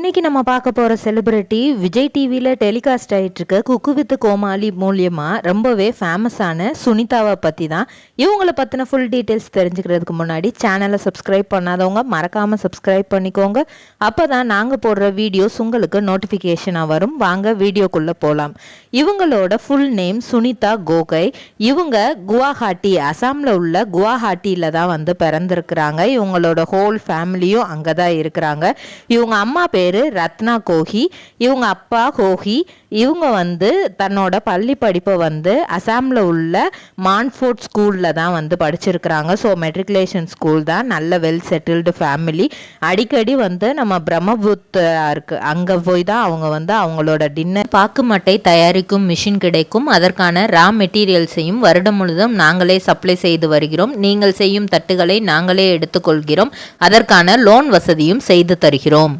இன்னைக்கு நம்ம பார்க்க போகிற செலிபிரிட்டி விஜய் டிவியில் டெலிகாஸ்ட் ஆகிட்டு இருக்க குக்கு வித் கோமாளி மூலியமாக ரொம்பவே ஃபேமஸான சுனிதாவை பற்றி தான். இவங்களை பற்றின ஃபுல் டீட்டெயில்ஸ் தெரிஞ்சுக்கிறதுக்கு முன்னாடி சேனலை சப்ஸ்கிரைப் பண்ணாதவங்க மறக்காமல் சப்ஸ்கிரைப் பண்ணிக்கோங்க. அப்போ தான் நாங்கள் போடுற வீடியோஸ் உங்களுக்கு நோட்டிஃபிகேஷனாக வரும். வாங்க வீடியோக்குள்ளே போகலாம். இவங்களோட ஃபுல் நேம் சுனிதா கோகை. இவங்க குவாஹாட்டி, அசாமில் உள்ள குவாஹாட்டியில் தான் பிறந்திருக்கிறாங்க. இவங்களோட ஹோல் ஃபேமிலியும் அங்கே தான் இருக்கிறாங்க. இவங்க அம்மா பேரு ரத்னா கோஹி, இவங்க அப்பா கோஹி. இவங்க தன்னோட பள்ளி படிப்பை அசாமில் உள்ள மான்ஃபோர்ட் ஸ்கூலில் தான் படிச்சிருக்கிறாங்க. ஸோ மெட்ரிகுலேஷன் ஸ்கூல் தான். நல்ல வெல் செட்டில்டு ஃபேமிலி. அடிக்கடி நம்ம பிரம்மபுத்தா இருக்கு, அங்கே போய் தான் அவங்க அவங்களோட டின்னர் பாக்கு மட்டை தயாரிக்கும் மிஷின் கிடைக்கும். அதற்கான ரா மெட்டீரியல்ஸையும் வருடம் முழுதும் நாங்களே சப்ளை செய்து வருகிறோம். நீங்கள் செய்யும் தட்டுகளை நாங்களே எடுத்துக்கொள்கிறோம். அதற்கான லோன் வசதியும் செய்து தருகிறோம்.